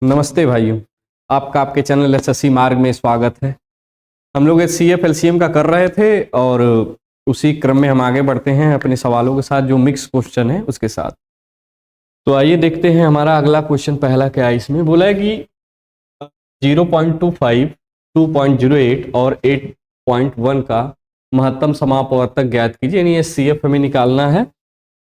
नमस्ते भाइयों, आपका आपके चैनल एसएससी मार्ग में स्वागत है। हम लोग सीएफ एलसीएम का कर रहे थे और उसी क्रम में हम आगे बढ़ते हैं अपने सवालों के साथ, जो मिक्स क्वेश्चन है उसके साथ। तो आइए देखते हैं हमारा अगला क्वेश्चन पहला क्या है। इसमें बोला है कि 0.25, 2.08 और 8.1 का महत्तम समापवर्तक ज्ञात कीजिए। यानी ये सीएफ हमें निकालना है।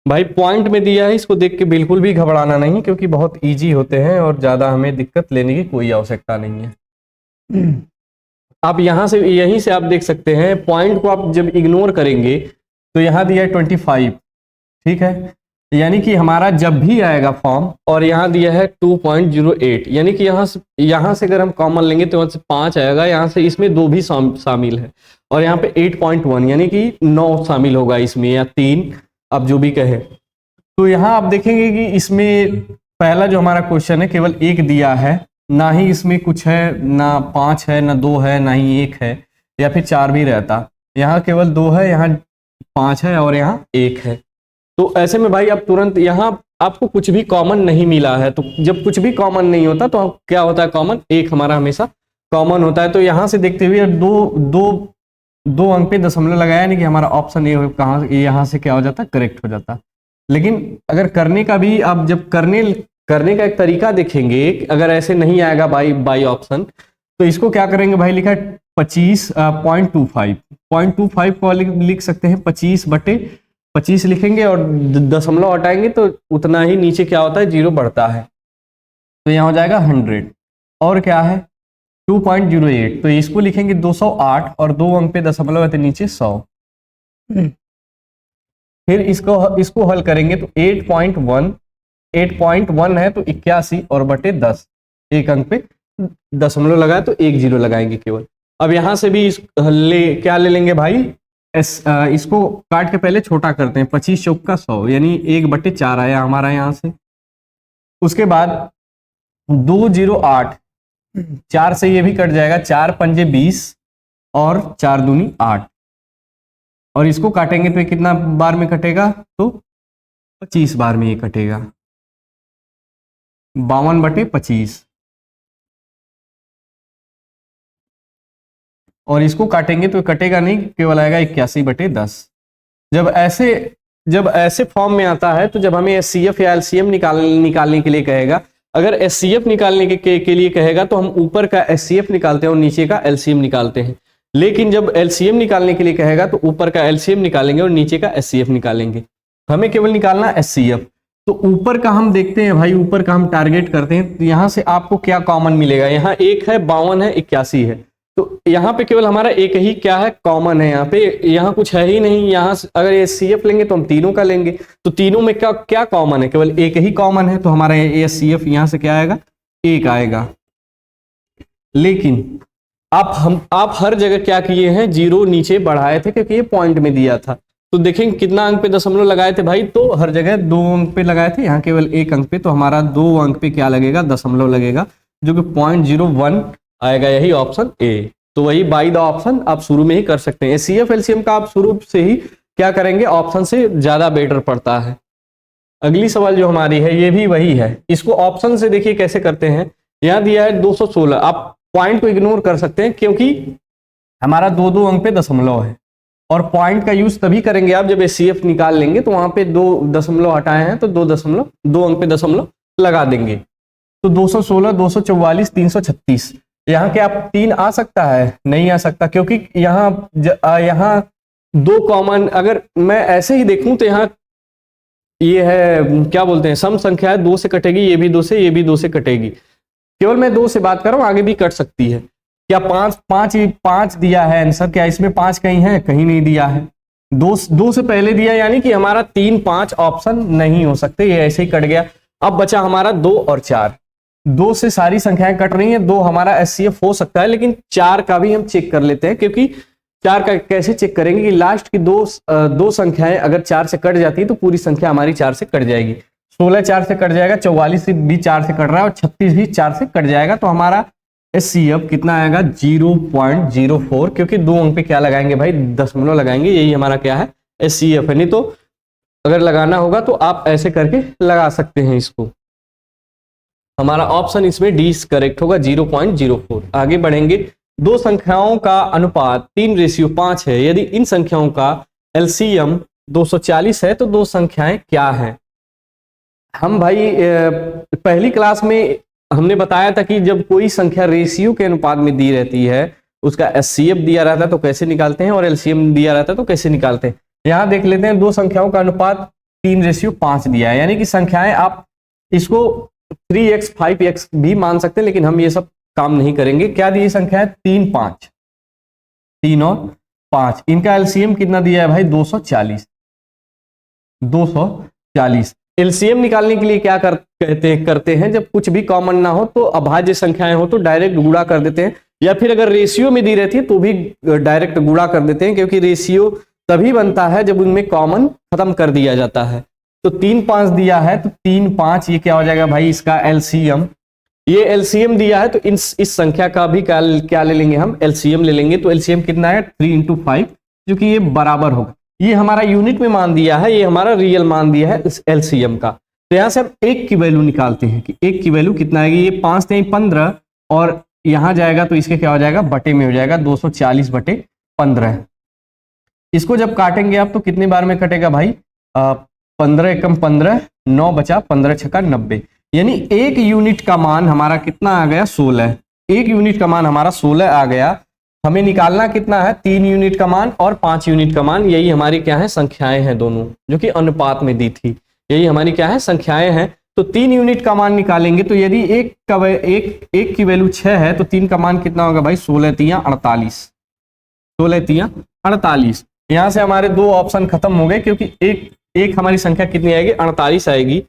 भाई पॉइंट में दिया है, इसको देख के बिल्कुल भी घबराना नहीं, क्योंकि बहुत इजी होते हैं और ज़्यादा हमें दिक्कत लेने की कोई आवश्यकता नहीं है। आप यहाँ से, यहीं से आप देख सकते हैं पॉइंट को। आप जब इग्नोर करेंगे तो यहाँ दिया है 25, ठीक है। यानी कि हमारा जब भी आएगा फॉर्म, और यहाँ दिया है 2.08, यानी कि यहाँ से अगर हम कॉमन लेंगे तो यहाँ से 5 आएगा, यहाँ से इसमें 2 भी शामिल है, और यहाँ पे 8.1 यानी कि 9 शामिल होगा इसमें, या 3, आप जो भी कहे। तो यहाँ आप देखेंगे कि इसमें पहला जो हमारा क्वेश्चन है केवल एक दिया है, ना ही इसमें कुछ है, ना 5 है, ना 2 है, ना ही 1 है, या फिर 4 भी रहता। यहाँ केवल 2 है, यहाँ 5 है और यहाँ 1 है। तो ऐसे में भाई आप तुरंत, यहाँ आपको कुछ भी कॉमन नहीं मिला है। तो जब कुछ भी कॉमन नहीं होता तो क्या होता है, कॉमन एक हमारा हमेशा कॉमन होता है। तो यहाँ से देखते हुए दो अंक पे दशमलव लगाया, यानी कि हमारा ऑप्शन ए कहाँ, यहाँ से क्या हो जाता, करेक्ट हो जाता। लेकिन अगर करने का भी, आप जब करने का एक तरीका देखेंगे, अगर ऐसे नहीं आएगा बाई ऑप्शन, तो इसको क्या करेंगे भाई, लिखा है 25.25 को लिख सकते हैं 25/25 लिखेंगे, और दशमलव हटाएंगे तो उतना ही नीचे क्या होता है, 0 बढ़ता है। तो यहाँ हो जाएगा 100। और क्या है 2.08, तो इसको लिखेंगे 208, और 2 अंक पे दशमलव है तो नीचे 100। फिर इसको हल करेंगे तो 8.1 है तो 81 और बटे 10, एक अंक पे दशमलव लगाया तो 1 0 लगाएंगे केवल। अब यहां से भी क्या ले लेंगे भाई, इसको काट के पहले छोटा करते हैं। 25 चौक का 100, यानी 1/4 आया हमारा यहाँ से। उसके बाद 208, 4 से ये भी कट जाएगा, 4 पंजे 20 और 4 दूनी 8, और इसको काटेंगे तो कितना बार में कटेगा, तो 25 बार में ये कटेगा, 52/25। और इसको काटेंगे तो कटेगा नहीं, केवल आएगा 81/10। जब ऐसे फॉर्म में आता है, तो जब हमें एचसीएफ या एलसीएम निकालने के लिए कहेगा, अगर एचसीएफ निकालने के लिए कहेगा तो हम ऊपर का एचसीएफ निकालते हैं और नीचे का एलसीएम निकालते हैं। लेकिन जब एलसीएम निकालने के लिए कहेगा तो ऊपर का एलसीएम निकालेंगे और नीचे का एचसीएफ निकालेंगे। हमें केवल निकालना एचसीएफ। तो ऊपर का हम देखते हैं भाई, ऊपर का हम टारगेट करते हैं। तो यहाँ से आपको क्या कॉमन मिलेगा, यहाँ 1 है, 52 है, 81 है। तो यहाँ पे केवल हमारा एक ही क्या है, कॉमन है। यहाँ पे, यहाँ कुछ है ही नहीं। यहाँ अगर एचसीएफ लेंगे तो हम तीनों का लेंगे, तो तीनों में क्या कॉमन है, केवल एक ही कॉमन है। तो हमारा एचसीएफ यहाँ से क्या आएगा, 1 आएगा। लेकिन आप हर जगह क्या किए हैं, 0 नीचे बढ़ाए थे, क्योंकि ये पॉइंट में दिया था। तो देखेंगे कितना अंक पे दशमलव लगाए थे भाई, तो हर जगह 2 अंक पे लगाए थे, यहाँ केवल 1 अंक पे। तो हमारा 2 अंक पे क्या लगेगा, दशमलव लगेगा, जो कि 0.01 आएगा। यही ऑप्शन ए। तो वही बाई द ऑप्शन आप शुरू में ही कर सकते हैं। सीएफ एलसीएम का आप शुरू से ही क्या करेंगे, ऑप्शन से ज्यादा बेटर पड़ता है। अगली सवाल जो हमारी है, ये भी वही है। इसको ऑप्शन से देखिए कैसे करते हैं। यहाँ दिया है 216, आप पॉइंट को इग्नोर कर सकते हैं, क्योंकि हमारा 2 अंक पे दशमलव है, और पॉइंट का यूज तभी करेंगे आप जब एचसीएफ निकाल लेंगे। तो वहां पे 2 दशमलव हटाए हैं, तो 2 अंक पे दशमलव लगा देंगे। तो 216, 244, 336, यहाँ के आप 3 आ सकता है, नहीं आ सकता, क्योंकि यहाँ 2 कॉमन। अगर मैं ऐसे ही देखूं तो यहाँ ये है, क्या बोलते हैं, सम संख्या है, 2 से कटेगी, ये भी 2 से, ये भी 2 से कटेगी। केवल मैं 2 से बात कर रहा हूं, आगे भी कट सकती है। क्या 5 दिया है आंसर, क्या इसमें 5 कहीं है, कहीं नहीं दिया है। 2 से पहले दिया, यानी कि हमारा 3 5 ऑप्शन नहीं हो सकते, ये ऐसे ही कट गया। अब बचा हमारा 2 और 4। 2 से सारी संख्याएं कट रही हैं, 2 हमारा एचसीएफ हो सकता है, लेकिन 4 का भी हम चेक कर लेते हैं। क्योंकि 4 का कैसे चेक करेंगे कि लास्ट की दो संख्याएं अगर 4 से कट जाती है तो पूरी संख्या हमारी 4 से कट जाएगी। 16 4 से कट जाएगा, 44 भी 4 से कट रहा है, और 36 भी 4 से कट जाएगा। तो हमारा एचसीएफ कितना आएगा, 0.04, क्योंकि 2 अंक पे क्या लगाएंगे भाई, दशमलव लगाएंगे। यही हमारा क्या है, एचसीएफ है। नहीं तो अगर लगाना होगा तो आप ऐसे करके लगा सकते हैं इसको। हमारा ऑप्शन इसमें डी करेक्ट होगा 0.04। आगे बढ़ेंगे। दो संख्याओं का अनुपात 3:5 है, यदि इन संख्याओं का एलसीएम 240 है तो दो संख्याएं क्या हैं। हम भाई पहली क्लास में हमने बताया था कि जब कोई संख्या रेशियो के अनुपात में दी रहती है, उसका एचसीएफ दिया रहता है तो कैसे निकालते हैं, और एलसीएम दिया रहता है तो कैसे निकालते हैं। यहां देख लेते हैं, दो संख्याओं का अनुपात 3:5 दिया है, यानी कि संख्याएं आप इसको 3x 5x भी मान सकते हैं, लेकिन हम ये सब काम नहीं करेंगे। क्या दी संख्या है 3 5, 3 और 5, इनका एलसीएम कितना दिया है भाई 240। 240 एलसीएम निकालने के लिए क्या करते हैं, जब कुछ भी कॉमन ना हो तो अभाज्य संख्याएं हो तो डायरेक्ट गुणा कर देते हैं, या फिर अगर रेशियो में दी रहती है तो भी डायरेक्ट गुणा कर देते हैं, क्योंकि रेशियो तभी बनता है जब उनमें कॉमन खत्म कर दिया जाता है। तो 3 5 दिया है तो 3 5 ये क्या हो जाएगा भाई इसका एलसीएम। ये एलसीएम दिया है तो इस संख्या का भी क्या ले लेंगे हम, एलसीएम ले लेंगे। तो एलसीएम कितना है 3 × 5, जो कि ये बराबर होगा, ये हमारा यूनिट में मान दिया है, ये हमारा रियल मान दिया है इस एलसीएम का। तो यहां से हम एक की वैल्यू निकालते हैं कि एक की वैल्यू कितना आएगी। ये 5 से 15 और यहां जाएगा तो इसके क्या हो जाएगा बटे में हो जाएगा 240/15। इसको जब काटेंगे आप तो कितने बार में कटेगा भाई 15 एकम 15, 9 बचा 15 छक्का 90, यानी एक यूनिट का मान हमारा कितना आ गया 16। एक यूनिट का मान हमारा 16 आ गया। हमें निकालना कितना है 3 यूनिट का मान और 5 यूनिट का मान। यही हमारी क्या है संख्याएं हैं दोनों, जो कि अनुपात में दी थी। यही हमारी क्या है संख्याएं हैं। तो 3 यूनिट का मान निकालेंगे तो यदि एक की वैल्यू 6 है तो 3 का मान कितना होगा भाई 16 3 48। 16 3 48। यहां से हमारे दो ऑप्शन खत्म हो गए, क्योंकि एक हमारी संख्या कितनी आएगी 48 आएगी,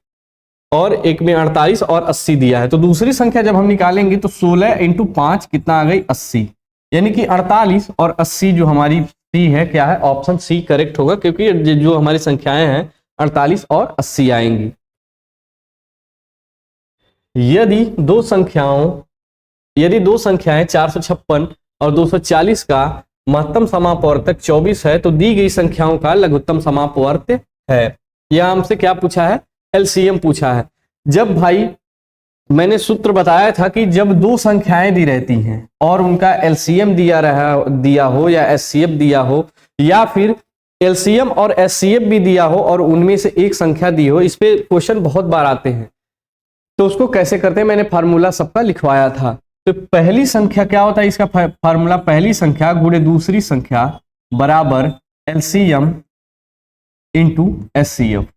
और एक में 48 और 80 दिया है। तो दूसरी संख्या जब हम निकालेंगे तो 16 × 5 कितना आ गई 80, यानी कि 48 और 80 जो हमारी सी है क्या है ऑप्शन सी करेक्ट होगा, क्योंकि जो हमारी संख्याएं हैं 48 और 80 आएंगी। यदि दो संख्याएं 456 और 240 का महत्तम समापवर्तक 24 है तो दी गई संख्याओं का लघुत्तम समापवर्त है। यह हमसे क्या पूछा है एलसीएम पूछा है। जब भाई मैंने सूत्र बताया था कि जब दो संख्याएं दी रहती हैं और उनका एलसीएम दिया हो या एचसीएफ दिया हो, या फिर एलसीएम और एचसीएफ भी दिया हो और उनमें से एक संख्या दी हो, इस पे क्वेश्चन बहुत बार आते हैं। तो उसको कैसे करते हैं मैंने फार्मूला सबका लिखवाया था। तो पहली संख्या क्या होता है इसका फार्मूला, पहली संख्या गुणे दूसरी संख्या बराबर एलसीएम इंटू एचसीएफ।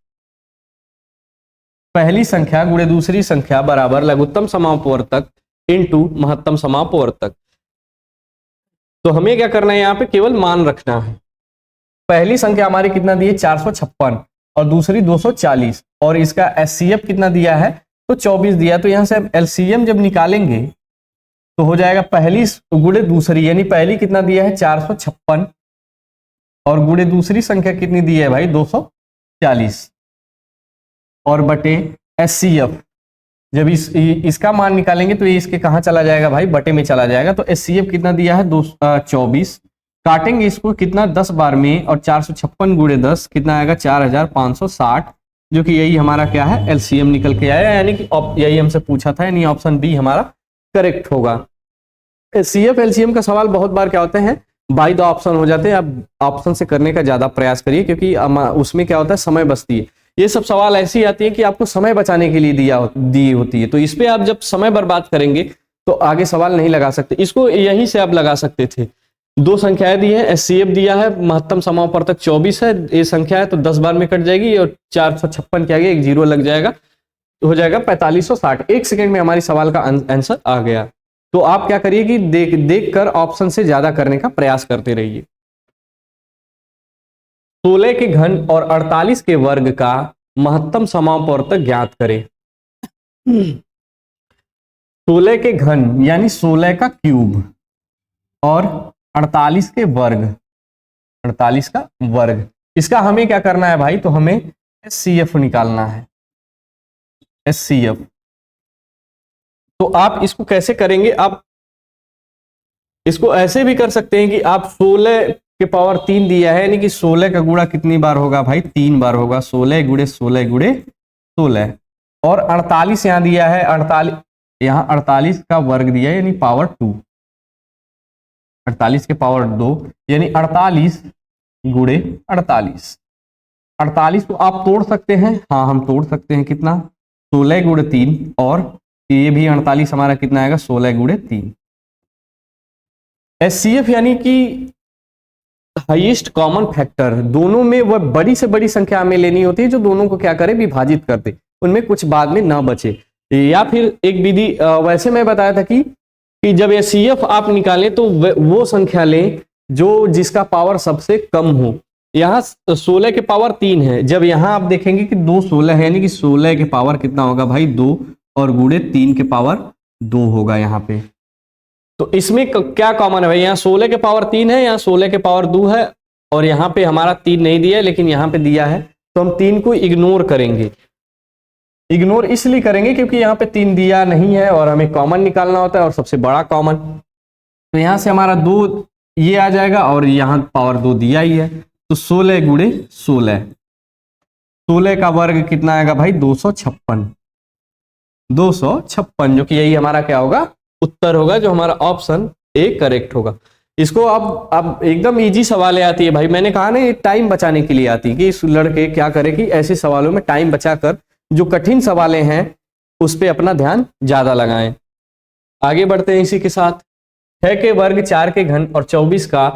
पहली संख्या गुणे दूसरी संख्या बराबर लघुत्तम समापवर्तक इंटू महत्तम समापवर्तक। तो हमें क्या करना है यहाँ पे केवल मान रखना है। पहली संख्या हमारी कितना दी है 456 और दूसरी 240, और इसका एचसीएफ कितना दिया है तो 24 दिया। तो यहां से हम एलसीएम जब निकालेंगे तो हो जाएगा पहली गुणे दूसरी, यानी पहली कितना दिया है 456 और गुणे दूसरी संख्या कितनी दी है भाई 240, और बटे एचसीएफ। जब इसका मान निकालेंगे तो ये इसके कहां चला जाएगा भाई बटे में चला जाएगा। तो एचसीएफ कितना दिया है 24, काटेंगे इसको कितना 10 बार में, और 456 गुणे 10 कितना आएगा 4560, जो कि यही हमारा क्या है एलसीएम निकल के आया, यानी कि यही हमसे पूछा था, यानी ऑप्शन बी हमारा करेक्ट होगा। एचसीएफ एलसीएम का सवाल बहुत बार क्या होते हैं बाय द ऑप्शन हो जाते हैं। आप ऑप्शन से करने का ज्यादा प्रयास करिए, क्योंकि उसमें क्या होता है समय बचती है। ये सब सवाल ऐसी आती है कि आपको समय बचाने के लिए दी होती है, तो इस पे आप जब समय बर्बाद करेंगे तो आगे सवाल नहीं लगा सकते। इसको यहीं से आप लगा सकते थे। दो संख्याएं दी है, एचसीएफ दिया है, महत्तम समापवर्तक 24 है, ये संख्या है तो 10 बार में कट जाएगी, और 456 के आगे एक जीरो लग जाएगा, तो हो जाएगा 4560। एक सेकंड में हमारी सवाल का आंसर आ गया। तो आप क्या करिए कि देख कर ऑप्शन से ज्यादा करने का प्रयास करते रहिए। 16 के घन और 48 के वर्ग का महत्तम समापवर्तक ज्ञात करें। 16 के घन यानी 16 का क्यूब और 48 के वर्ग, 48 का वर्ग, इसका हमें क्या करना है भाई, तो हमें एचसीएफ निकालना है। एचसीएफ तो आप इसको कैसे करेंगे, आप इसको ऐसे भी कर सकते हैं कि आप 16 के पावर 3 दिया है, यानी कि 16 का गुणा कितनी बार होगा भाई 3 बार होगा, 16 गुणे 16 गुणे 16, और 48 यहां दिया है, 48 यहाँ 48 का वर्ग दिया यानी पावर 2, 48 के पावर 2 यानी 48 गुणे 48। 48 को आप तोड़ सकते हैं, हाँ हम तोड़ सकते हैं, कितना 16 गुणे 3, और ये भी 48 हमारा कितना आएगा 16 गुणे 3। एचसीएफ यानी कि हाईएस्ट कॉमन फैक्टर, दोनों में वह बड़ी से बड़ी संख्या हमें लेनी होती है जो दोनों को क्या करे विभाजित कर दे, उनमें कुछ बाद में ना बचे। या फिर एक विधि वैसे मैं बताया था कि जब एचसीएफ आप निकालें तो वो संख्या लें जो जिसका पावर सबसे कम हो। यहाँ 16 के पावर 3 है, जब यहाँ आप देखेंगे कि 2 16 है यानी कि 16 के पावर कितना होगा भाई 2 और गुणे 3 के पावर 2 होगा यहाँ पे। तो इसमें क्या कॉमन है भाई, यहाँ 16 के पावर 3 है, यहाँ 16 के पावर 2 है, और यहाँ पे हमारा 3 नहीं दिया है लेकिन यहाँ पे दिया है, तो हम 3 को इग्नोर करेंगे। इग्नोर इसलिए करेंगे क्योंकि यहाँ पे 3 दिया नहीं है और हमें कॉमन निकालना होता है और सबसे बड़ा कॉमन। तो यहाँ से हमारा 2 ये आ जाएगा और यहाँ पावर 2 दिया ही है, तो 16 गुणे 16, 16 का वर्ग कितना आएगा भाई 256, 256 जो कि यही हमारा क्या होगा उत्तर होगा, जो हमारा ऑप्शन ए करेक्ट होगा। इसको अब एकदम इजी सवाल आती है भाई, मैंने कहा ना ये टाइम बचाने के लिए आती है कि इस लड़के क्या करे कि ऐसे सवालों में टाइम बचाकर जो कठिन सवालें हैं उस पे अपना ध्यान ज्यादा लगाएं। आगे बढ़ते हैं इसी के साथ। 6 के वर्ग 4 के घन और 24 का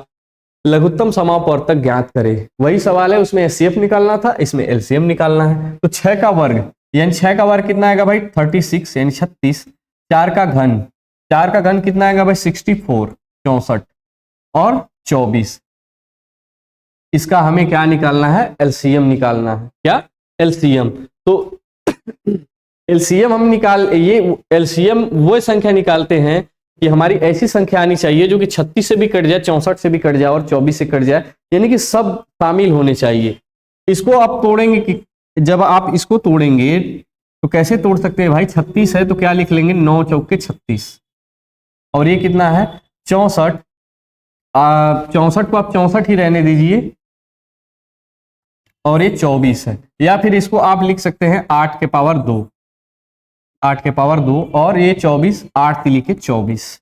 लघुत्तम समापवर्तक ज्ञात करें। वही सवाल है, उसमें एचसीएफ निकालना था, इसमें एलसीएम निकालना है। तो 6 का वर्ग यानी 6 का वर्ग कितना आएगा भाई 36 यानी 36, 4 का घन, 4 का घन कितना आएगा भाई 64 64 और 24, इसका हमें क्या निकालना है एलसीएम निकालना है। क्या एलसीएम, तो एलसीएम हम ये एलसीएम वो संख्या निकालते हैं कि हमारी ऐसी संख्या आनी चाहिए जो कि 36 से भी कट जाए, 64 से भी कट जाए और 24 से कट जाए, यानी कि सब शामिल होने चाहिए। इसको आप तोड़ेंगे कि जब आप इसको तोड़ेंगे तो कैसे तोड़ सकते हैं भाई, 36 है तो क्या लिख लेंगे 9 चौके 36, और ये कितना है 64, 64 को आप 64 ही रहने दीजिए, और ये 24 है। या फिर इसको आप लिख सकते हैं 8 के पावर 2, 8 के पावर 2 और ये 24, 8 लिखे 24।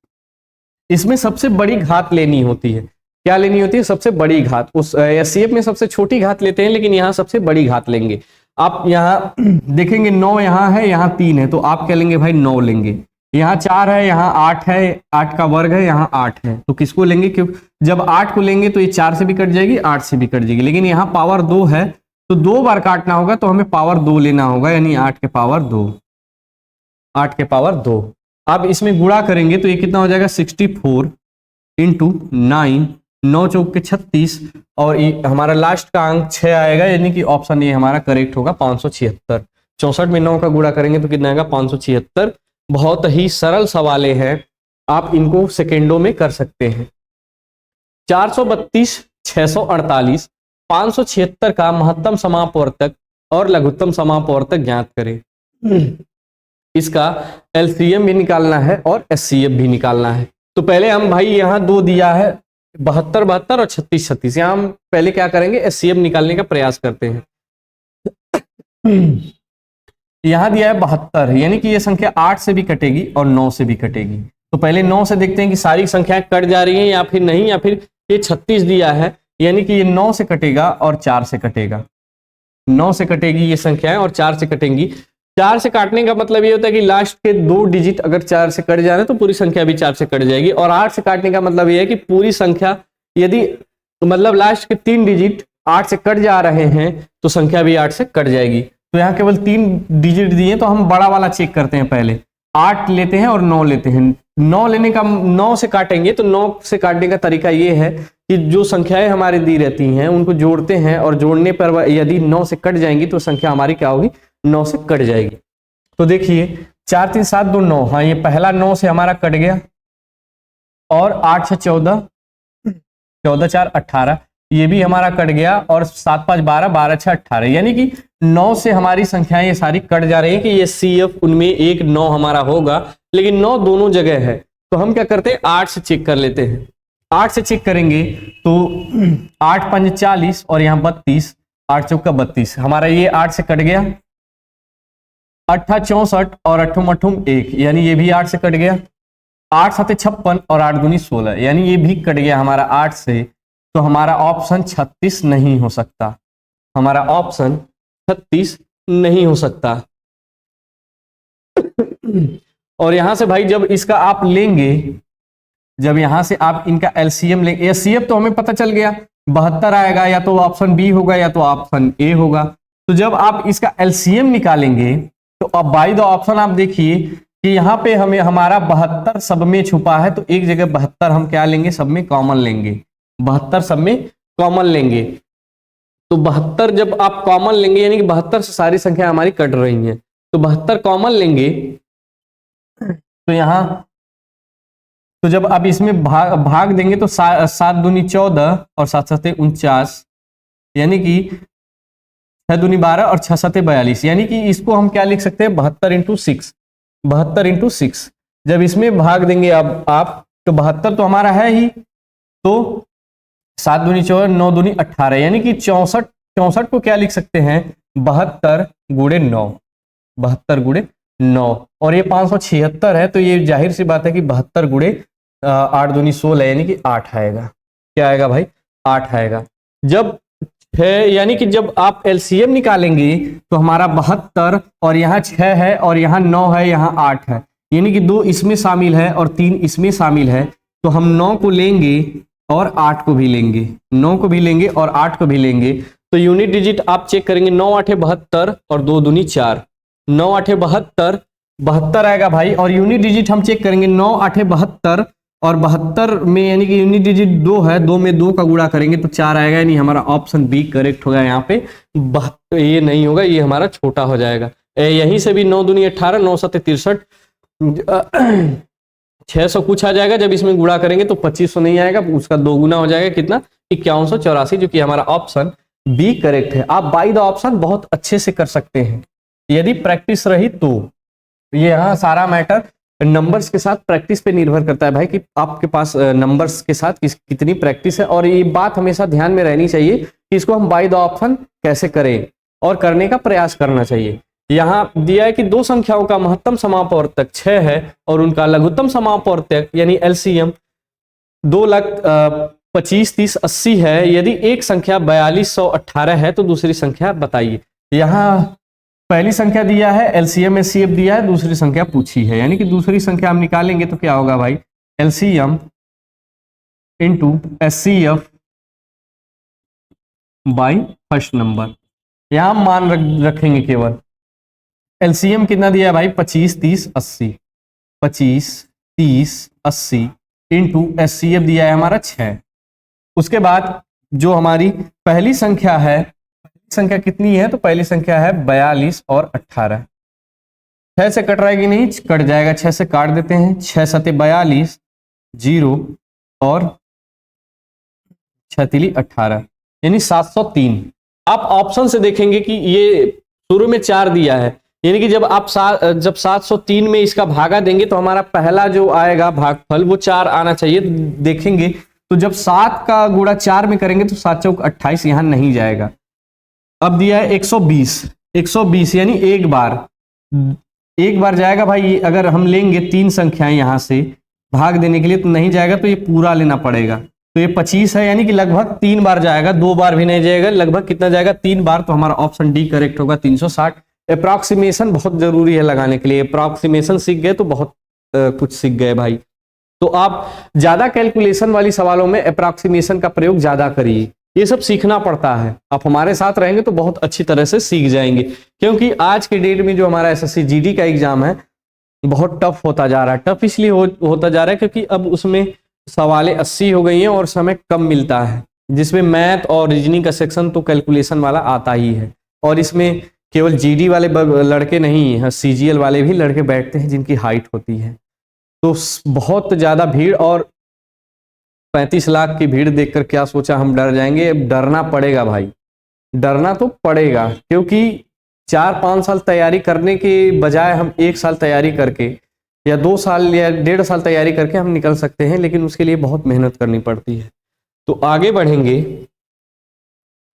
इसमें सबसे बड़ी घात लेनी होती है, क्या लेनी होती है सबसे बड़ी घात। उस एचसीएफ में सबसे छोटी घात लेते हैं लेकिन यहाँ सबसे बड़ी घात लेंगे। आप यहाँ देखेंगे 9 यहाँ है, यहाँ 3 है, तो आप क्या लेंगे भाई 9 लेंगे। यहाँ 4 है, यहाँ 8 है, 8 का वर्ग है, यहाँ 8 है, तो किसको लेंगे, क्यों जब 8 को लेंगे तो ये 4 से भी कट जाएगी, 8 से भी कट जाएगी, लेकिन यहाँ पावर 2 है तो 2 बार काटना होगा, तो हमें पावर 2 लेना होगा, यानी 8 के पावर 2, 8 के पावर 2। अब इसमें गुणा करेंगे तो ये कितना हो जाएगा 64 इंटू 9, 9 चौक के 36, और ये हमारा लास्ट का अंक 6 आएगा, यानी कि ऑप्शन ये हमारा करेक्ट होगा 576। 64 में 9 का गुणा करेंगे तो कितना आएगा 576। बहुत ही सरल सवालें हैं, आप इनको सेकेंडों में कर सकते हैं। 432, 648, 576 का महत्तम समापवर्तक और लघुत्तम समापवर्तक ज्ञात करें। इसका एलसीएम भी निकालना है और एचसीएफ भी निकालना है। तो पहले हम भाई यहाँ 2 दिया है 72 72 और 36 36, यहाँ हम पहले क्या करेंगे एचसीएफ निकालने का प्रयास करते हैं। यहाँ दिया है 72, यानी कि ये संख्या 8 से भी कटेगी और 9 से भी कटेगी। तो पहले 9 से देखते हैं कि सारी संख्याएं कट जा रही हैं या फिर नहीं, या फिर ये 36 दिया है यानी कि ये 9 से कटेगा और 4 से कटेगा, 9 से कटेगी ये संख्याएं और 4 से कटेंगी। 4 से काटने का मतलब ये होता है कि लास्ट के 2 डिजिट अगर 4 से कट जा रहे हैं तो पूरी संख्या भी 4 से कट जाएगी, और 8 से काटने का मतलब ये है कि पूरी संख्या यदि मतलब लास्ट के 3 डिजिट 8 से कट जा रहे हैं तो संख्या भी 8 से कट जाएगी। तो यहाँ केवल 3 डिजिट दिए, तो हम बड़ा वाला चेक करते हैं, पहले 8 लेते हैं और 9 लेते हैं। 9 लेने का 9 से काटेंगे तो 9 से काटने का तरीका ये है कि जो संख्याएं हमारी दी रहती हैं उनको जोड़ते हैं, और जोड़ने पर यदि 9 से कट जाएंगी तो संख्या हमारी क्या होगी 9 से कट जाएगी। तो देखिए 4 3 7 2 9, हाँ ये पहला 9 से हमारा कट गया, और 8 6 14, 14 4 18 ये भी हमारा कट गया, और 7 5 12, 12 6 18, यानी कि 9 से हमारी संख्याएं ये सारी कट जा रही है कि ये CF उनमें एक 9 हमारा होगा, लेकिन 9 दोनों जगह है। तो हम क्या करते हैं 8 से चेक कर लेते हैं। 8 से चेक करेंगे तो 8 5 40 और यहाँ 32, 8 चौका 32, हमारा ये 8 से कट गया, 8 64 और 8 मठुम 1, यानी ये भी 8 से कट गया। 8 7 56 और 8 दूनी 16, यानी ये भी कट गया हमारा 8 से। तो हमारा ऑप्शन 36 नहीं हो सकता, हमारा ऑप्शन 36 नहीं हो सकता। और यहां से भाई जब इसका आप लेंगे, जब यहां से आप इनका एलसीएम लेंगे, एचसीएफ तो हमें पता चल गया 72 आएगा, या तो ऑप्शन बी होगा या तो ऑप्शन ए होगा। तो जब आप इसका एलसीएम निकालेंगे तो अब बाय द ऑप्शन आप देखिए कि यहाँ पे हमें हमारा 72 सब में छुपा है, तो एक जगह 72 हम क्या लेंगे, सब में कॉमन लेंगे, 72 सब में कॉमन लेंगे। तो 72 जब आप कॉमन लेंगे, यानी कि 72 से सारी संख्या हमारी कट रही हैं, तो 72 कॉमन लेंगे। तो यहाँ तो जब आप इसमें भाग देंगे तो 7 दूनी 14 और 7 7 49, यानी कि 6 दूनी 12 और 6 7 42, यानी कि इसको हम क्या लिख सकते हैं, 72 इंटू 6, 72 इंटू 6। जब इसमें भाग देंगे अब आप, तो 72 तो हमारा है ही, तो 7 दूनी 14, 9 दूनी 18, यानी कि 64 को क्या लिख सकते हैं, 72 गुणे 9, 72 गुणे 9। और ये 576 है, तो ये जाहिर सी बात है कि 72 गुणे 8 दूनी 16, यानी कि 8 आएगा। क्या आएगा भाई, 8 आएगा। जब यानी कि जब आप एलसीएम निकालेंगे तो हमारा 72 और यहाँ 6 है और यहाँ 9 है, यहाँ 8 है, यानी कि 2 इसमें शामिल है और 3 इसमें शामिल है। तो हम 9 को लेंगे और 8 को भी लेंगे, 9 को भी लेंगे और 8 को भी लेंगे। तो यूनिट डिजिट आप चेक करेंगे, 9 8 72 और 2 दूनी 4, 9 8 72, 72 आएगा भाई। और यूनिट डिजिट हम चेक करेंगे, 9 8 72 और 72 में, यानी कि यूनिट डिजिट 2 है, 2 में 2 का गुणा करेंगे तो 4 आएगा, यानी हमारा ऑप्शन बी करेक्ट होगा। यहाँ पे ये नहीं होगा, ये हमारा छोटा हो जाएगा। यहीं से भी 9 दूनी 18, 9 7 63, 600 कुछ आ जाएगा। जब इसमें गुणा करेंगे तो 2500 नहीं आएगा, उसका 2 गुना हो जाएगा, कितना, 5184, जो कि हमारा ऑप्शन बी करेक्ट है। आप बाय द ऑप्शन बहुत अच्छे से कर सकते हैं यदि प्रैक्टिस रही तो। ये यहाँ सारा मैटर नंबर्स के साथ प्रैक्टिस पे निर्भर करता है भाई, कि आपके पास नंबर्स के साथ कितनी प्रैक्टिस है। और ये बात हमेशा ध्यान में रहनी चाहिए कि इसको हम बाय द ऑप्शन कैसे करें और करने का प्रयास करना चाहिए। यहाँ दिया है कि दो संख्याओं का महत्तम समापवर्तक 6 है और उनका लघुत्तम समापवर्तक यानी एलसीएम 2 लाख 25 30 80 है। यदि एक संख्या 4218 है तो दूसरी संख्या बताइए। यहाँ पहली संख्या दिया है, एलसीएम एचसीएफ दिया है, दूसरी संख्या पूछी है, यानी कि दूसरी संख्या हम निकालेंगे तो क्या होगा भाई, LCM into HCF by first number. यहां मान रखेंगे केवल। एलसीएम कितना दिया है भाई, 25 30 80, 25 30 80 इंटू एचसीएफ दिया है हमारा 6। उसके बाद जो हमारी पहली संख्या है, संख्या कितनी है, तो पहली संख्या है 42 और 18। 6 से कट रहा है कि नहीं, कट जाएगा, 6 से काट देते हैं। 6 7 42 0 और 6 3 18, यानी 703। आप ऑप्शन से देखेंगे कि ये शुरू में 4 दिया है, यानी कि जब आप जब 703 में इसका भागा देंगे तो हमारा पहला जो आएगा भागफल वो 4 आना चाहिए। देखेंगे तो जब 7 का गुणा 4 में करेंगे तो 7 चौक 28, यहां नहीं जाएगा। अब दिया है 120 यानी एक बार जाएगा भाई। अगर हम लेंगे 3 संख्याएं यहां से भाग देने के लिए तो नहीं जाएगा, तो ये पूरा लेना पड़ेगा। तो ये 25 है, यानी कि लगभग 3 बार जाएगा, 2 बार भी नहीं जाएगा, लगभग कितना जाएगा, 3 बार। तो हमारा ऑप्शन डी करेक्ट होगा, 360। अप्रॉक्सीमेशन बहुत जरूरी है लगाने के लिए। अप्रॉक्सीमेशन सीख गए तो बहुत कुछ सीख गए भाई। तो आप ज्यादा कैलकुलेशन वाली सवालों में अप्रॉक्सीमेशन का प्रयोग ज्यादा करिए, ये सब सीखना पड़ता है। आप हमारे साथ रहेंगे तो बहुत अच्छी तरह से सीख जाएंगे, क्योंकि आज के डेट में जो हमारा एसएससी जीडी का एग्जाम है बहुत टफ होता जा रहा है। टफ इसलिए होता जा रहा है क्योंकि अब उसमें सवालें 80 हो गई हैं और समय कम मिलता है, जिसमें मैथ और रीजनिंग का सेक्शन तो कैलकुलेशन वाला आता ही है। और इसमें केवल जीडी वाले लड़के नहीं, सीजीएल वाले भी लड़के बैठते हैं जिनकी हाइट होती है। तो बहुत ज्यादा भीड़, और 35 लाख की भीड़ देखकर क्या सोचा हम डर जाएंगे। डरना पड़ेगा भाई, डरना तो पड़ेगा, क्योंकि 4-5 साल तैयारी करने के बजाय हम 1 साल तैयारी करके या 2 साल या 1.5 साल तैयारी करके हम निकल सकते हैं, लेकिन उसके लिए बहुत मेहनत करनी पड़ती है। तो आगे बढ़ेंगे।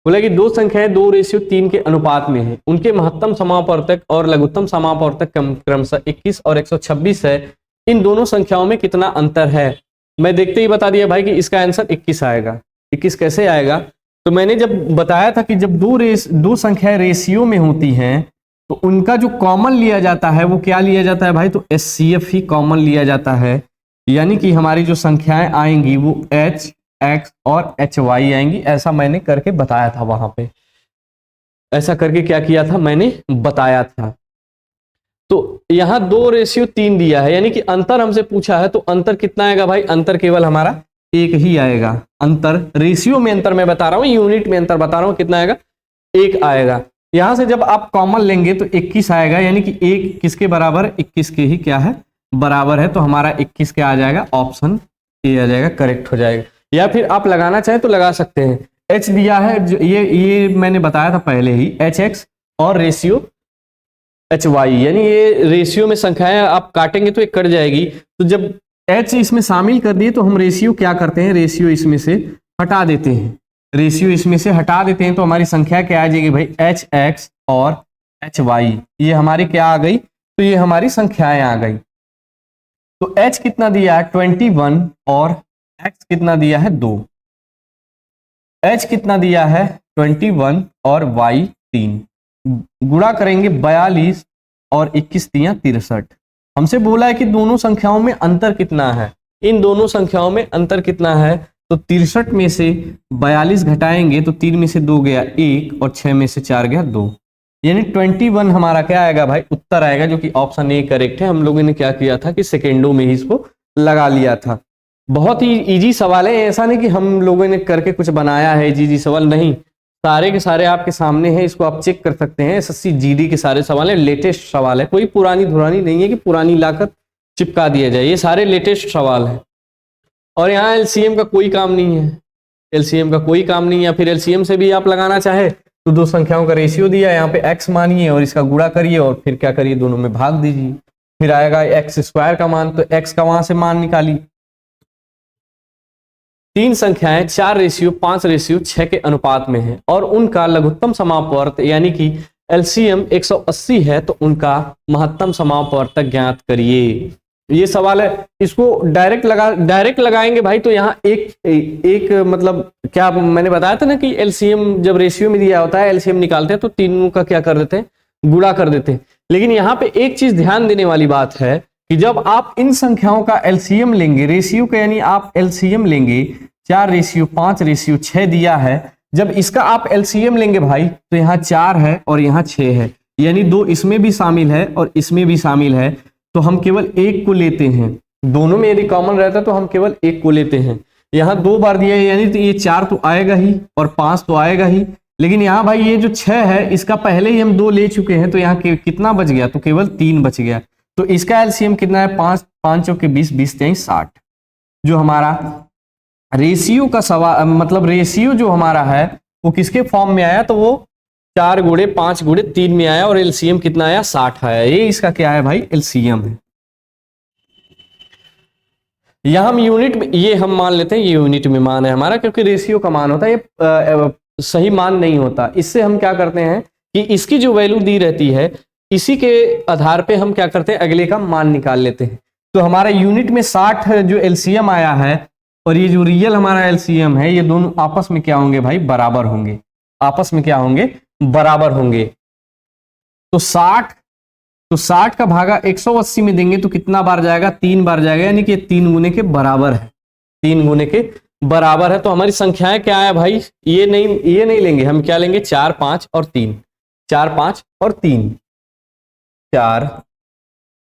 बोला कि दो संख्याएं 2:3 के अनुपात में है, उनके महत्तम समापवर्तक और लघुत्तम समापवर्तक क्रमशः 21 और 126 है, इन दोनों संख्याओं में कितना अंतर है। मैं देखते ही बता दिया भाई कि इसका आंसर 21 आएगा। 21 कैसे आएगा, तो मैंने जब बताया था कि जब दो संख्याएं रेशियो में होती हैं तो उनका जो कॉमन लिया जाता है वो क्या लिया जाता है भाई, तो HCF ही कॉमन लिया जाता है। यानी कि हमारी जो संख्याएं आएंगी वो H, X और HY आएंगी। ऐसा मैंने करके बताया था वहां पे, ऐसा करके क्या किया था मैंने बताया था। तो यहां 2:3 दिया है, यानी कि अंतर हमसे पूछा है, तो अंतर कितना आएगा भाई, अंतर केवल हमारा एक ही आएगा। अंतर रेशियो में अंतर मैं बता रहा हूं, यूनिट में अंतर बता रहा हूं, कितना आएगा, एक आएगा। यहां से जब आप कॉमन लेंगे तो 21 आएगा, यानी कि एक किसके बराबर, 21 के ही क्या है, बराबर है। तो हमारा 21 क्या आ जाएगा, ऑप्शन ए आ जाएगा, करेक्ट हो जाएगा। या फिर आप लगाना चाहें तो लगा सकते हैं। H दिया है, जो ये मैंने बताया था पहले ही, HX और रेशियो HY, यानी ये रेशियो में संख्याएं आप काटेंगे तो एक कट जाएगी। तो जब H इसमें शामिल कर दिए तो हम रेशियो क्या करते हैं, रेशियो इसमें से हटा देते हैं। रेशियो इसमें से हटा देते हैं तो हमारी संख्या क्या आ जाएगी भाई, HX और HY, ये हमारी क्या आ गई, तो ये हमारी संख्याएं आ गई। तो H कितना दिया है 21 और X कितना दिया है 2। H कितना दिया है 21 और Y 3, गुणा करेंगे 42 और 21 दिया 63। हमसे बोला है कि दोनों संख्याओं में अंतर कितना है, इन दोनों संख्याओं में अंतर कितना है, तो 63 में से 42 घटाएंगे तो 3 में से 2 गया 1 और 6 में से 4 गया 2, यानी 21 हमारा क्या आएगा भाई, उत्तर आएगा, जो कि ऑप्शन ए करेक्ट है। हम लोगों ने क्या किया था कि सेकेंडों में ही इसको लगा लिया था। बहुत ही इजी सवाल है, ऐसा नहीं कि हम लोगों ने करके कुछ बनाया है इजी सवाल, नहीं, सारे के सारे आपके सामने हैं, इसको आप चेक कर सकते हैं। SSC GD के सारे सवाल है, लेटेस्ट सवाल है, कोई पुरानी धुरानी नहीं है कि पुरानी लाकर चिपका दिया जाए, ये सारे लेटेस्ट सवाल है। और यहाँ LCM का कोई काम नहीं है, LCM का कोई काम नहीं है। या फिर LCM से भी आप लगाना चाहे तो दो संख्याओं का रेशियो दिया है, यहाँ पे x मानिए और इसका गुणा करिए और फिर क्या करिए, दोनों में भाग दीजिए, फिर आएगा x² का मान, तो x का वहां से मान निकाली। तीन संख्याएं 4:5:6 के अनुपात में है और उनका लघुत्तम समापवर्त यानी कि LCM 180 है, तो उनका महत्तम समापवर्तक ज्ञात करिए। ये सवाल है, इसको डायरेक्ट लगाएंगे भाई, तो यहाँ एक मतलब क्या मैंने बताया था ना कि LCM जब रेशियो में दिया होता है, LCM निकालते हैं तो तीनों का क्या कर देते हैं, गुणा कर देते हैं। लेकिन यहाँ पे एक चीज ध्यान देने वाली बात है कि जब आप इन संख्याओं का LCM लेंगे, रेशियो का यानी आप LCM लेंगे, 4:5:6 दिया है, जब इसका आप LCM लेंगे भाई तो यहाँ 4 है और यहाँ 6 है, यानी 2 इसमें भी शामिल है और इसमें भी शामिल है, तो हम केवल एक को लेते हैं। दोनों में यदि कॉमन रहता है तो हम केवल एक को लेते हैं। यहाँ 2 बार दिया है, यानी तो ये 4 तो आएगा ही और 5 तो आएगा ही। लेकिन यहाँ भाई ये जो 6 है, इसका पहले ही हम 2 ले चुके हैं, तो यहाँ कितना बच गया, तो केवल 3 बच गया। तो इसका LCM कितना है, 5 5 चौके 20, 20 3 60। जो हमारा रेशियो का सवाल, मतलब रेशियो जो हमारा है वो किसके फॉर्म में आया, तो वो 4x5x3 में आया और LCM कितना आया, 60 आया। ये इसका क्या है भाई, LCM है। यह हम यूनिट में, ये हम मान लेते हैं ये यूनिट में मान है हमारा, क्योंकि रेशियो का मान होता है, ये सही मान नहीं होता। इससे हम क्या करते हैं कि इसकी जो वैल्यू दी रहती है, इसी के आधार पे हम क्या करते हैं, अगले का मान निकाल लेते हैं। तो हमारा यूनिट में 60 जो LCM आया है और ये जो रियल हमारा LCM है, ये दोनों आपस में क्या होंगे भाई, बराबर होंगे, आपस में क्या होंगे, बराबर होंगे। तो 60 का भागा 180 में देंगे तो कितना बार जाएगा, 3 बार जाएगा, यानी कि 3 गुने के बराबर है, 3 गुने के बराबर है। तो हमारी संख्याएं क्या है भाई, ये नहीं लेंगे, हम क्या लेंगे, 4 5 और 3, 4 5 और 3, 4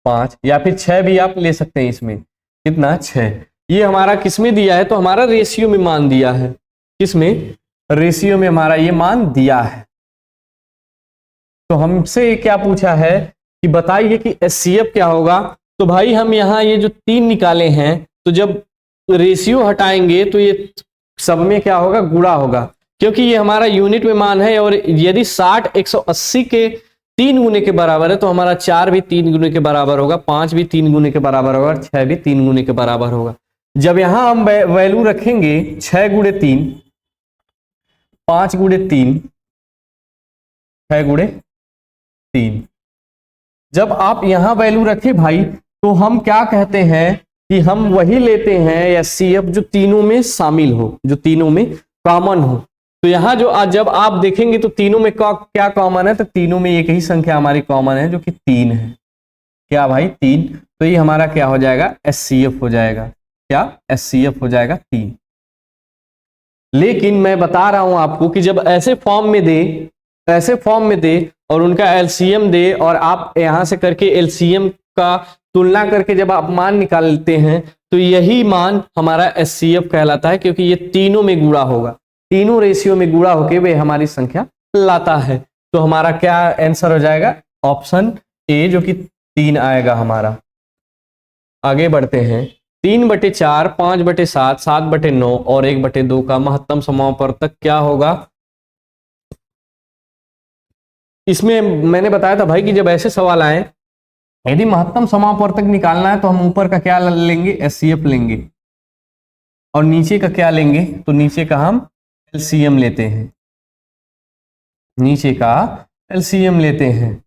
5, या फिर 6 भी आप ले सकते हैं। इसमें कितना, 6। ये हमारा किसमें दिया है, तो हमारा रेशियो में मान दिया है, किसमें, रेशियो में हमारा ये मान दिया है। तो हमसे क्या पूछा है कि बताइए कि HCF क्या होगा। तो भाई हम यहाँ ये जो 3 निकाले हैं, तो जब रेशियो हटाएंगे तो ये सब में क्या होगा, गुणा होगा, क्योंकि ये हमारा यूनिट में मान है। और यदि 60 180 के 3 गुने के बराबर है, तो हमारा 4 भी 3 गुने के बराबर होगा, 5 भी 3 गुने के बराबर होगा, 6 भी 3 गुने के बराबर होगा। जब यहां हम वैल्यू रखेंगे 6 × 3, 5 गुणे 3, 6 गुणे 3। जब आप यहां वैल्यू रखे भाई तो हम क्या कहते हैं कि हम वही लेते हैं एचसीएफ जो तीनों में शामिल हो, जो तीनों में कॉमन हो। तो यहां जो जब आप देखेंगे तो तीनों में क्या कॉमन है, तो तीनों में एक ही संख्या हमारी कॉमन है जो कि 3 है। क्या भाई 3, तो ये हमारा क्या हो जाएगा, एचसीएफ हो जाएगा। क्या एचसीएफ हो जाएगा 3। लेकिन मैं बता रहा हूं आपको कि जब ऐसे फॉर्म में दे और उनका एलसीएम दे और आप यहां से करके एलसीएम का तुलना करके जब आप मान निकालते हैं तो यही मान हमारा एचसीएफ कहलाता है, क्योंकि ये तीनों में गुणा होगा, तीनों रेशियो में गुणा होके वे हमारी संख्या लाता है। तो हमारा क्या आंसर हो जाएगा, ऑप्शन ए जो कि 3 आएगा हमारा। आगे बढ़ते हैं। 3/4, 5/7, 7/9 और 1/2 का महत्तम समापवर्तक क्या होगा। इसमें मैंने बताया था भाई कि जब ऐसे सवाल आए, यदि महत्तम समापवर्तक निकालना है तो हम ऊपर का क्या लेंगे, एचसीएफ लेंगे, और नीचे का क्या लेंगे, तो नीचे का हम एलसीएम लेते हैं, नीचे का एलसीएम लेते हैं।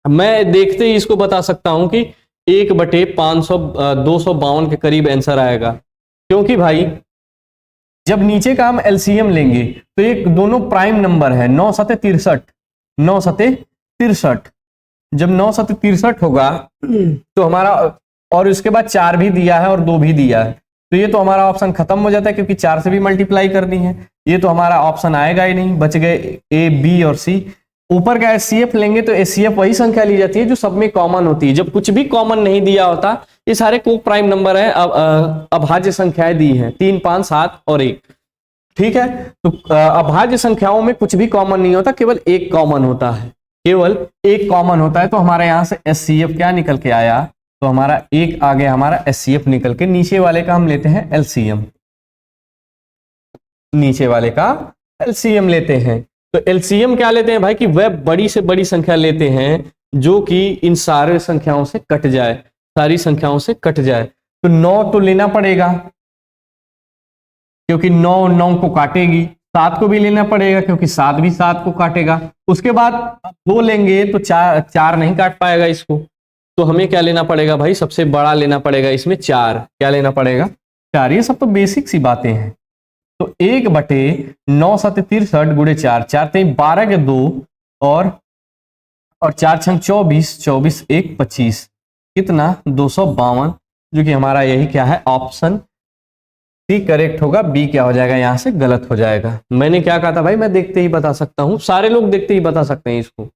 मैं देखते ही इसको बता सकता हूं कि 1/500 252 के करीब आंसर आएगा, क्योंकि भाई जब नीचे का हम एलसीएम लेंगे तो एक दोनों प्राइम नंबर है, 9 सते 63, 9 सते 63। जब 9 सते 63 होगा तो हमारा, और उसके बाद 4 भी दिया है और 2 भी दिया है, तो ये तो हमारा ऑप्शन खत्म हो जाता है, क्योंकि 4 से भी मल्टीप्लाई करनी है। ये तो हमारा ऑप्शन आएगा ही नहीं, बच गए ए, बी और सी। ऊपर का एचसीएफ लेंगे तो एचसीएफ वही संख्या ली जाती है जो सब में कॉमन होती है। जब कुछ भी कॉमन नहीं दिया होता, ये सारे को प्राइम नंबर है, अभाज्य संख्याएं दी हैं, 3, 5, 7 और 1। ठीक है, तो अभाज्य संख्याओं में कुछ भी कॉमन नहीं होता, केवल एक कॉमन होता है, केवल एक कॉमन होता है। तो हमारे यहां से एचसीएफ क्या निकल के आया, तो हमारा एक आ गया, हमारा एचसीएफ निकल के। नीचे वाले का हम लेते हैं एलसीएम, नीचे वाले का एलसीएम लेते हैं। तो एलसीएम क्या लेते हैं भाई कि वह बड़ी से बड़ी संख्या लेते हैं जो कि इन सारे संख्याओं से कट जाए, सारी संख्याओं से कट जाए। तो 9 तो लेना पड़ेगा, क्योंकि 9 9 को काटेगी। 7 को भी लेना पड़ेगा, क्योंकि 7 भी 7 को काटेगा। उसके बाद 2 लेंगे तो 4 नहीं काट पाएगा इसको, तो हमें क्या लेना पड़ेगा भाई, सबसे बड़ा लेना पड़ेगा इसमें 4। क्या लेना पड़ेगा, 4। ये सब तो बेसिक सी बातें हैं। तो 1/9 सते 63 गुणे 4, 4 3 12 के 2 और 4 6 24, 24 1 25, कितना 252, जो कि हमारा यही क्या है, ऑप्शन सी करेक्ट होगा। बी क्या हो जाएगा, यहां से गलत हो जाएगा। मैंने क्या कहा था भाई, मैं देखते ही बता सकता हूं, सारे लोग देखते ही बता सकते हैं इसको।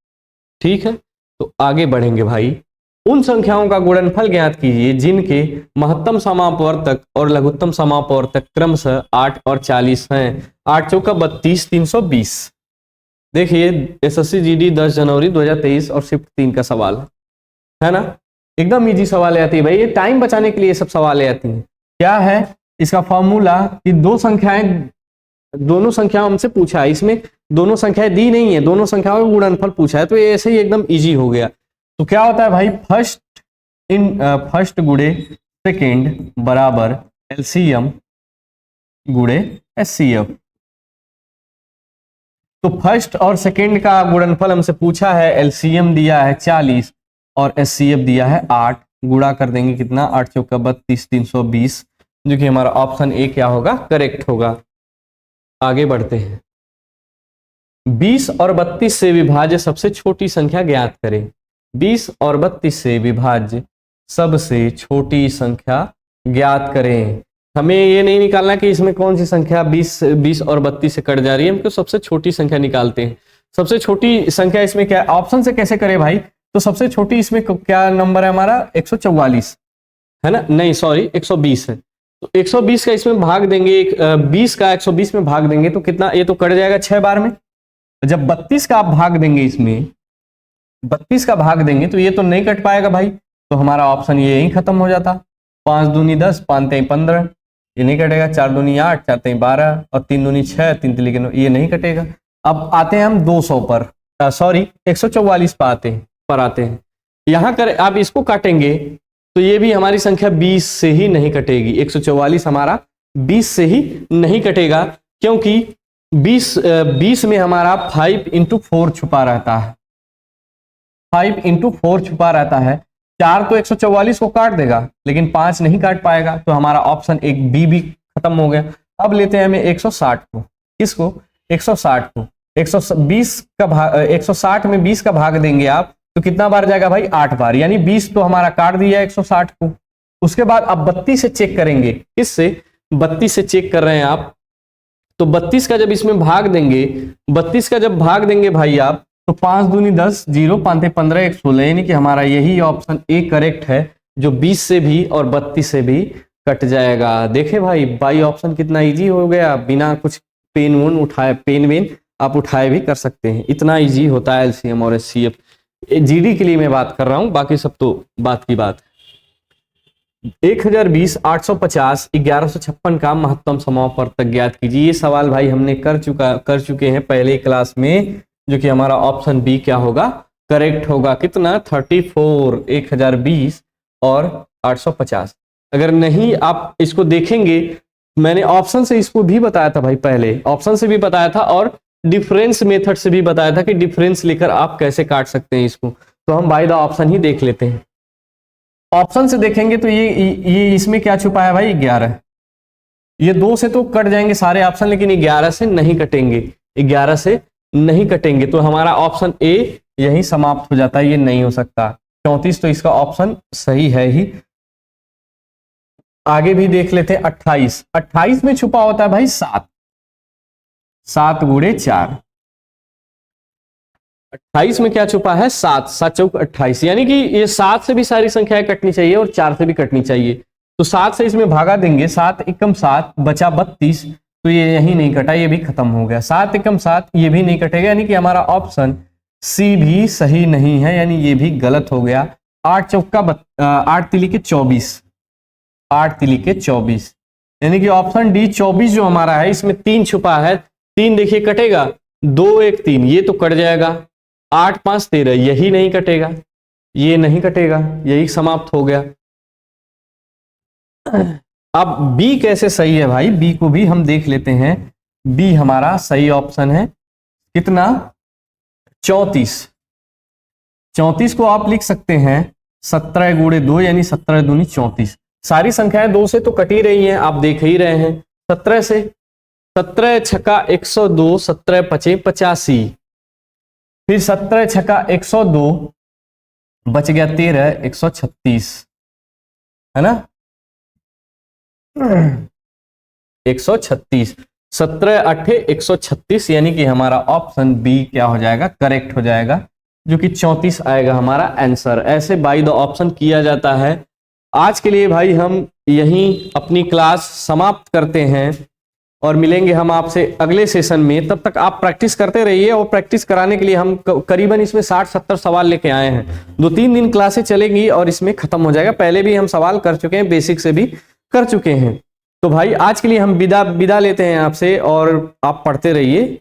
ठीक है, तो आगे बढ़ेंगे भाई। उन संख्याओं का गुणनफल ज्ञात कीजिए जिनके महत्तम समापवर्तक और लघुत्तम समापवर्तक क्रमशः 8 और 40 हैं। 8 चौका 32, 320। देखिए एसएससी जीडी 10 जनवरी 2023 और शिफ्ट 3 का सवाल है ना, एकदम इजी सवाल आती है भाई, ये टाइम बचाने के लिए सब सवाल आती हैं। क्या है इसका फॉर्मूला कि दोनों संख्याएं हमसे पूछा है, इसमें दोनों संख्याएं दी नहीं है, दोनों संख्याओं का गुणनफल पूछा है, तो ये ऐसे ही एकदम इजी हो गया। तो क्या होता है भाई, फर्स्ट गुणे सेकेंड बराबर एलसीएम गुणे एचसीएफ। तो फर्स्ट और सेकेंड का गुणनफल हमसे पूछा है, एलसीएम दिया है 40 और एचसीएफ दिया है 8। गुणा कर देंगे कितना, 8 चौका 32, 320, जो कि हमारा ऑप्शन ए क्या होगा, करेक्ट होगा। आगे बढ़ते हैं। 20 और 32 से विभाज्य सबसे छोटी संख्या ज्ञात करें। 20 और 32 से विभाज्य सबसे छोटी संख्या ज्ञात करें। हमें ये नहीं निकालना कि इसमें कौन सी संख्या 20 और 32 से कट जा रही है, हमको सबसे छोटी संख्या निकालते हैं। सबसे छोटी संख्या इसमें क्या, ऑप्शन से कैसे करें भाई, तो सबसे छोटी इसमें क्या नंबर है हमारा, 144 है ना, नहीं सॉरी 120 है। तो 120 का इसमें भाग देंगे, 20 का 120 में भाग देंगे तो कितना, ये तो कट जाएगा 6 बार में। जब 32 का आप भाग देंगे, इसमें 32 का भाग देंगे तो ये तो नहीं कट पाएगा भाई, तो हमारा ऑप्शन ये यही खत्म हो जाता। 5 दूनी 10, 5 3 15, ये नहीं कटेगा। 4 दूनी 8, 4 3 12 और 3 दूनी 6, 3 3 के 9, ये नहीं कटेगा। अब आते हैं हम 200 पर, सॉरी 144 पर आते हैं। यहां कर आप इसको काटेंगे तो ये भी हमारी संख्या 20 से ही नहीं कटेगी। 144 हमारा 20 से ही नहीं कटेगा। क्योंकि 20 में हमारा 5 इंटू 4 छुपा रहता है, 5 इंटू 4 छुपा रहता है। 4 तो 144 को काट देगा, लेकिन 5 नहीं काट पाएगा, तो हमारा ऑप्शन एक बी भी खत्म हो गया। अब लेते हैं हमें 160 को, किसको 160 को 120 का भाग, 160 में 20 का भाग देंगे आप तो कितना बार जाएगा भाई 8 बार, यानी 20 तो हमारा काट दिया 160 को। उसके बाद अब 32 से चेक करेंगे, किससे 32 से चेक कर रहे हैं आप, तो 32 का जब इसमें भाग देंगे, 32 का जब भाग देंगे भाई आप, तो 5 दूनी 10, 0 5 15 1 16, यानी कि हमारा यही ऑप्शन ए करेक्ट है, जो 20 से भी और 32 से भी कट जाएगा। देखे भाई बाई ऑप्शन कितना इजी हो गया, बिना कुछ पेन वोन उठाए, पेन वेन आप उठाए भी कर सकते हैं, इतना इजी होता है एलसीएम और एचसीएफ। जीडी के लिए मैं बात कर रहा हूं, बाकी सब तो बात की बात है। 1020 850 1156 का महत्तम समापवर्तक ज्ञात कीजिए। ये सवाल भाई हमने कर चुके हैं पहले क्लास में, जो कि हमारा ऑप्शन बी क्या होगा, करेक्ट होगा। कितना 34, 1020 और 850। अगर नहीं आप इसको देखेंगे, मैंने ऑप्शन से इसको भी बताया था भाई, पहले ऑप्शन से भी बताया था और डिफरेंस मेथड से भी बताया था कि डिफरेंस लेकर आप कैसे काट सकते हैं इसको। तो हम बाय द ऑप्शन ही देख लेते हैं। ऑप्शन से देखेंगे तो ये इसमें क्या छुपा है भाई 11, ये 2 से तो कट जाएंगे सारे ऑप्शन, लेकिन 11 से नहीं कटेंगे, 11 से नहीं कटेंगे, तो हमारा ऑप्शन ए यही समाप्त हो जाता है, ये नहीं हो सकता। 34 तो इसका ऑप्शन सही है ही। आगे भी देख लेते हैं 28, 28 में छुपा होता है भाई 7, 7 गुणे 4, 28 में क्या छुपा है 7, 7 चौक 28, यानी कि ये 7 से भी सारी संख्याएं कटनी चाहिए और 4 से भी कटनी चाहिए। तो 7 से इसमें भागा देंगे, 7 एकम 7 बचा 32, तो ये यही नहीं कटा, ये भी खत्म हो गया। 7 एकम 7 ये भी नहीं कटेगा, यानी कि हमारा ऑप्शन सी भी सही नहीं है, यानी ये भी गलत हो गया। 8 चौका 8 तिली के 24, 8 तिली के 24, यानी कि ऑप्शन डी 24 जो हमारा है, इसमें 3 छुपा है। 3 देखिए कटेगा, 2 1 3, ये तो कट जाएगा। 8 5 13, यही नहीं कटेगा, ये नहीं कटेगा, यही समाप्त हो गया। अब बी कैसे सही है भाई, बी को भी हम देख लेते हैं। बी हमारा सही ऑप्शन है, कितना 34, 34 को आप लिख सकते हैं 17 गुणे 2, यानी 17 दूनी 34। सारी संख्याएं 2 से तो कट ही रही हैं, आप देख ही रहे हैं। 17 से 17 छक्का 102, 17 पचे 85, फिर 17 छक्का 102 बच गया 13, 136 है ना, 136, 17 8 136, यानी कि हमारा ऑप्शन बी क्या हो जाएगा, करेक्ट हो जाएगा, जो कि 34 आएगा हमारा आंसर। ऐसे बाय द ऑप्शन किया जाता है। आज के लिए भाई हम यहीं अपनी क्लास समाप्त करते हैं और मिलेंगे हम आपसे अगले सेशन में। तब तक आप प्रैक्टिस करते रहिए, और प्रैक्टिस कराने के लिए हम करीबन इसमें 60-70 सवाल लेके आए हैं। 2-3 दिन क्लासेस चलेंगी और इसमें खत्म हो जाएगा। पहले भी हम सवाल कर चुके हैं, बेसिक से भी कर चुके हैं। तो भाई आज के लिए हम विदा लेते हैं आपसे, और आप पढ़ते रहिए।